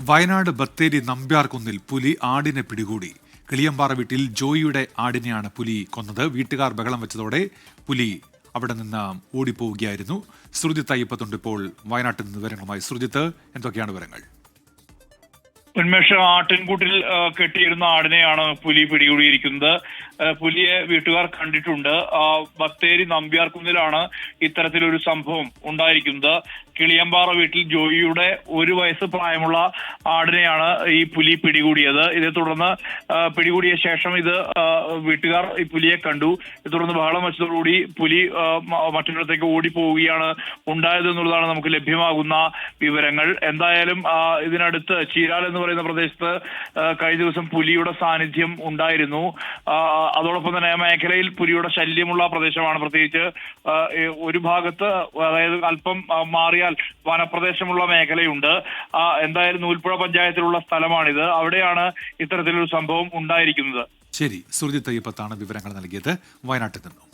വയനാട് ബത്തേരി നമ്പ്യാർകുന്നിൽ പുലി ആടിനെ പിടികൂടി. കിളിയമ്പാറ വീട്ടിൽ ജോയിയുടെ ആടിനെയാണ് പുലി കൊന്നത്. വീട്ടുകാർ ബഹളം വെച്ചതോടെ പുലി അവിടെ നിന്ന് ഓടിപ്പോവുകയായിരുന്നു. ശ്രുജിത്ത് അയ്യപ്പത്തുണ്ട് ഇപ്പോൾ വയനാട്ടിൽ നിന്ന് വിവരങ്ങളുമായി. ശ്രുജിത്ത്, എന്തൊക്കെയാണ് വിവരങ്ങൾ? ഉന്മേഷം, ആട്ടിൻകൂട്ടിൽ കെട്ടിയിരുന്ന ആടിനെയാണ് പുലി പിടികൂടിയിരിക്കുന്നത്. പുലിയെ വീട്ടുകാർ കണ്ടിട്ടുണ്ട്. ബത്തേരി നമ്പ്യാർകുന്നിലാണ് ഇത്തരത്തിലൊരു സംഭവം ഉണ്ടായിരിക്കുന്നത്. കിളിയമ്പാറ വീട്ടിൽ ജോയിയുടെ 1 വയസ്സ് പ്രായമുള്ള ആടിനെയാണ് ഈ പുലി പിടികൂടിയത്. ഇതേ തുടർന്ന് പിടികൂടിയ ശേഷം വീട്ടുകാർ ഈ പുലിയെ കണ്ടു. ഇതേ തുടർന്ന് ബഹളം വെച്ചതോടുകൂടി പുലി മറ്റൊരിടത്തേക്ക് ഓടിപ്പോവുകയാണ് ഉണ്ടായത് എന്നുള്ളതാണ് നമുക്ക് ലഭ്യമാകുന്ന വിവരങ്ങൾ. എന്തായാലും ഇതിനടുത്ത് ചീരാൽ എന്ന് പറയുന്ന പ്രദേശത്ത് കഴിഞ്ഞ ദിവസം പുലിയുടെ സാന്നിധ്യം ഉണ്ടായിരുന്നു. അതോടൊപ്പം തന്നെ മേഖലയിൽ പുലിയുടെ ശല്യമുള്ള പ്രദേശമാണ്. പ്രത്യേകിച്ച് ഒരു ഭാഗത്ത്, അതായത് അല്പം മാറിയാൽ വനപ്രദേശമുള്ള മേഖലയുണ്ട്. എന്തായാലും നൂൽപ്പുഴ പഞ്ചായത്തിലുള്ള സ്ഥലമാണിത്. അവിടെയാണ് ഇത്തരത്തിലൊരു സംഭവം ഉണ്ടായിരിക്കുന്നത്. ശരി, സുർജിത്ത് അയ്യപ്പത്താണ് വിവരങ്ങൾ നൽകിയത് വയനാട്ടിൽ നിന്നും.